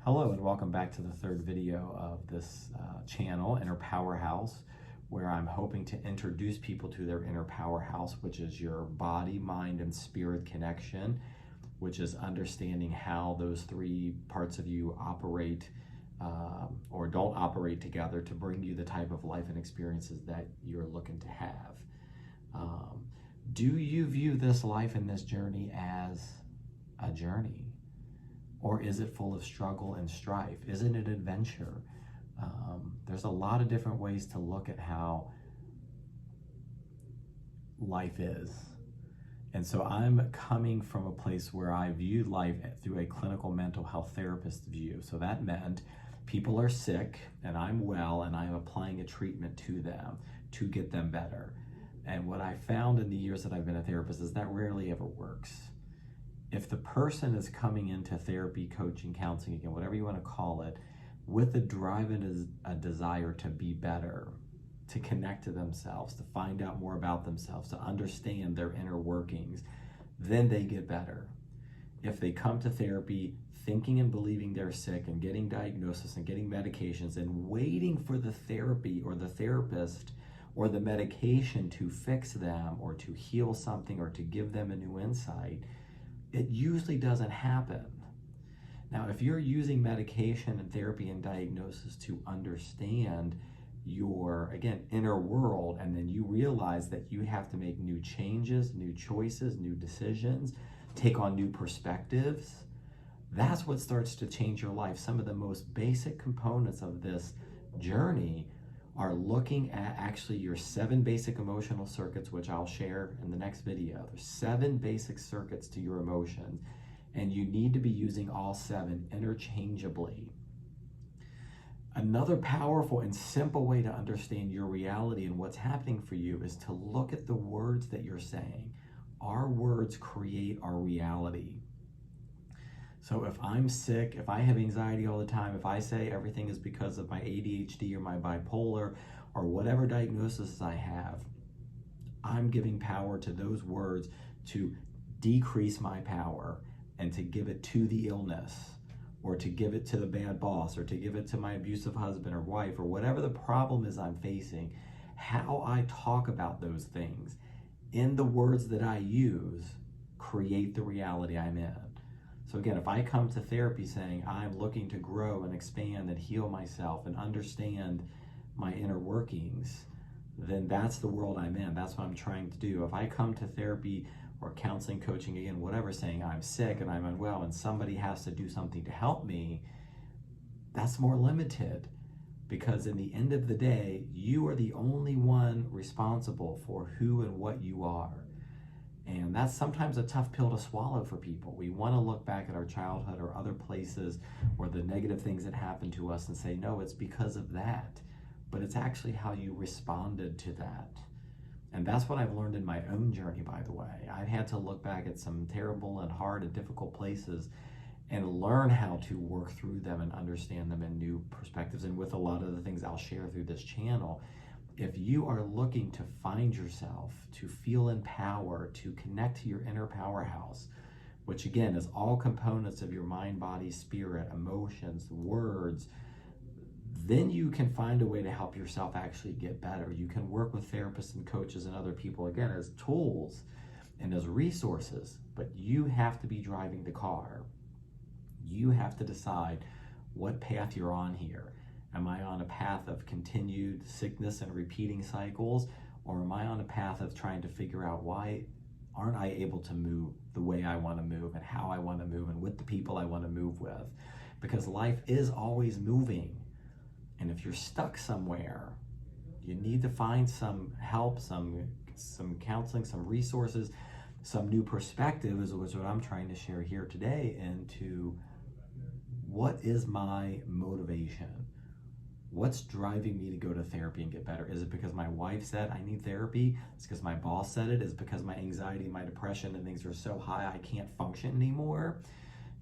Hello and welcome back to the third video of this channel, Inner Powerhouse, where I'm hoping to introduce people to their inner powerhouse, which is your body, mind, and spirit connection, which is understanding how those three parts of you operate or don't operate together to bring you the type of life and experiences that you're looking to have. Do you view this life and this journey as a journey? Or is it full of struggle and strife? Isn't it an adventure? There's a lot of different ways to look at how life is. And so I'm coming from a place where I viewed life through a clinical mental health therapist view. So that meant people are sick and I'm well and I'm applying a treatment to them to get them better. And what I found in the years that I've been a therapist is that rarely ever works. If the person is coming into therapy, coaching, counseling, again, whatever you want to call it, with a drive and a desire to be better, to connect to themselves, to find out more about themselves, to understand their inner workings, then they get better. If they come to therapy thinking and believing they're sick and getting diagnosis and getting medications and waiting for the therapy or the therapist or the medication to fix them or to heal something or to give them a new insight, it usually doesn't happen. Now, if you're using medication and therapy and diagnosis to understand your, again, inner world, and then you realize that you have to make new changes, new choices, new decisions, take on new perspectives, that's what starts to change your life. Some of the most basic components of this journey are looking at actually your 7 basic emotional circuits, which I'll share in the next video. There's 7 basic circuits to your emotions, and you need to be using all 7 interchangeably. Another powerful and simple way to understand your reality and what's happening for you is to look at the words that you're saying. Our words create our reality. So if I'm sick, if I have anxiety all the time, if I say everything is because of my ADHD or my bipolar or whatever diagnosis I have, I'm giving power to those words to decrease my power and to give it to the illness or to give it to the bad boss or to give it to my abusive husband or wife or whatever the problem is I'm facing. How I talk about those things in the words that I use create the reality I'm in. So again, if I come to therapy saying I'm looking to grow and expand and heal myself and understand my inner workings, then that's the world I'm in. That's what I'm trying to do. If I come to therapy or counseling, coaching, again, whatever, saying I'm sick and I'm unwell and somebody has to do something to help me, that's more limited, because in the end of the day, you are the only one responsible for who and what you are. And that's sometimes a tough pill to swallow for people. We want to look back at our childhood or other places or the negative things that happened to us and say, no, it's because of that. But it's actually how you responded to that. And that's what I've learned in my own journey, by the way. I've had to look back at some terrible and hard and difficult places and learn how to work through them and understand them in new perspectives. And with a lot of the things I'll share through this channel, if you are looking to find yourself, to feel in power, to connect to your inner powerhouse, which again is all components of your mind, body, spirit, emotions, words, then you can find a way to help yourself actually get better. You can work with therapists and coaches and other people, again, as tools and as resources, but you have to be driving the car. You have to decide what path you're on here. Am I on a path of continued sickness and repeating cycles? Or am I on a path of trying to figure out why aren't I able to move the way I want to move and how I want to move and with the people I want to move with? Because life is always moving. And if you're stuck somewhere, you need to find some help, some counseling, some resources, some new perspective is what I'm trying to share here today into what is my motivation? What's driving me to go to therapy and get better? Is it because my wife said I need therapy? It's because my boss said it? Is it because my anxiety, my depression, and things are so high I can't function anymore?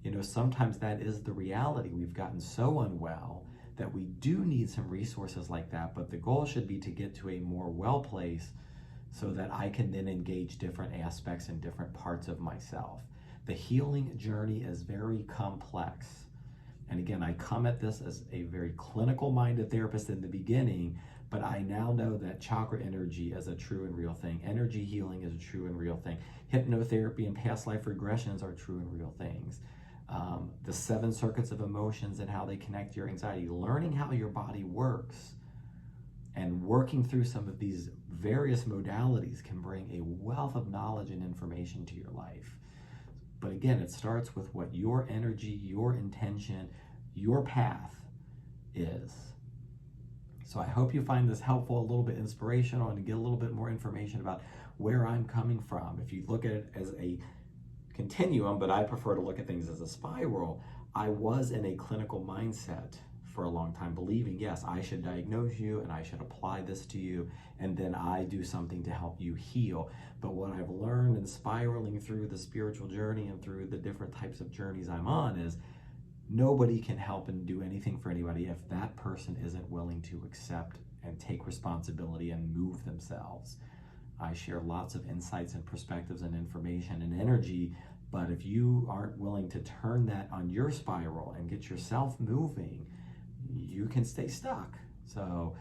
You know, sometimes that is the reality. We've gotten so unwell that we do need some resources like that, but the goal should be to get to a more well place so that I can then engage different aspects and different parts of myself. The healing journey is very complex. And again, I come at this as a very clinical minded therapist in the beginning, but I now know that chakra energy is a true and real thing. Energy healing is a true and real thing. Hypnotherapy and past life regressions are true and real things. The 7 circuits of emotions and how they connect to your anxiety, learning how your body works and working through some of these various modalities can bring a wealth of knowledge and information to your life. But again, it starts with what your energy, your intention, your path is. So I hope you find this helpful, a little bit inspirational, and to get a little bit more information about where I'm coming from. If you look at it as a continuum, but I prefer to look at things as a spiral, I was in a clinical mindset for a long time, believing, yes, I should diagnose you and I should apply this to you, and then I do something to help you heal. But what I've learned in spiraling through the spiritual journey and through the different types of journeys I'm on is nobody can help and do anything for anybody if that person isn't willing to accept and take responsibility and move themselves. I share lots of insights and perspectives and information and energy, but if you aren't willing to turn that on your spiral and get yourself moving, you can stay stuck. So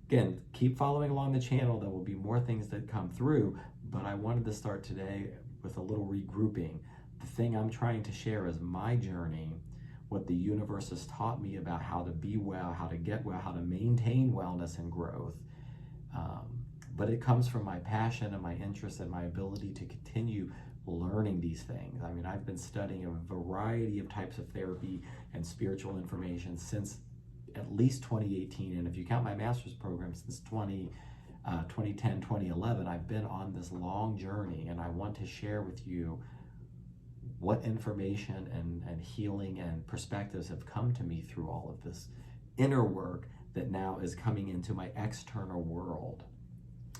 again, keep following along the channel. There will be more things that come through, but I wanted to start today with a little regrouping. The thing I'm trying to share is my journey, what the universe has taught me about how to be well, how to get well, how to maintain wellness and growth. But it comes from my passion and my interest and my ability to continue learning these things. I mean, I've been studying a variety of types of therapy and spiritual information since at least 2018. And if you count my master's program, since 2010, 2011, I've been on this long journey, and I want to share with you what information and healing and perspectives have come to me through all of this inner work that now is coming into my external world.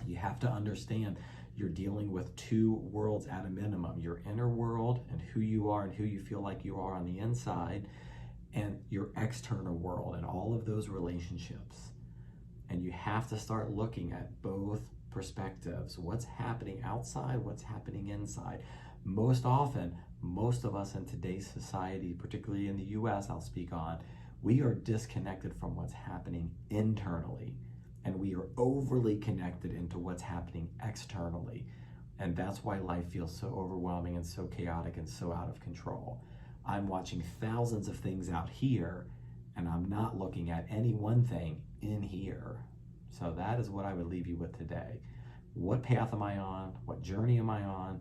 You have to understand you're dealing with 2 worlds at a minimum: your inner world and who you are and who you feel like you are on the inside, and your external world and all of those relationships. And you have to start looking at both perspectives: what's happening outside, what's happening inside. Most often, most of us in today's society, particularly in the US, I'll speak on, we are disconnected from what's happening internally, and we are overly connected into what's happening externally. And that's why life feels so overwhelming and so chaotic and so out of control. I'm watching thousands of things out here, and I'm not looking at any one thing in here. So that is what I would leave you with today. What path am I on? What journey am I on?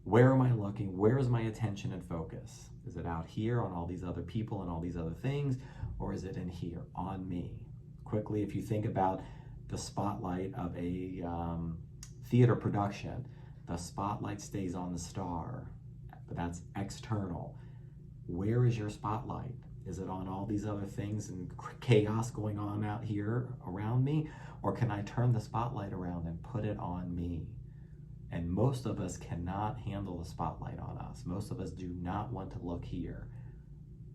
Where am I looking? Where is my attention and focus? Is it out here on all these other people and all these other things, or is it in here on me? Quickly, if you think about the spotlight of a theater production, the spotlight stays on the star, but that's external. Where is your spotlight? Is it on all these other things and chaos going on out here around me? Or can I turn the spotlight around and put it on me? And most of us cannot handle the spotlight on us. Most of us do not want to look here.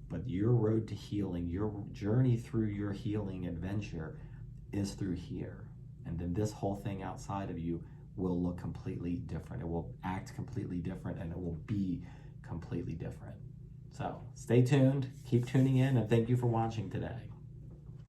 But your road to healing, your journey through your healing adventure is through here. And then this whole thing outside of you will look completely different. It will act completely different, and it will be completely different. So stay tuned, keep tuning in, and thank you for watching today.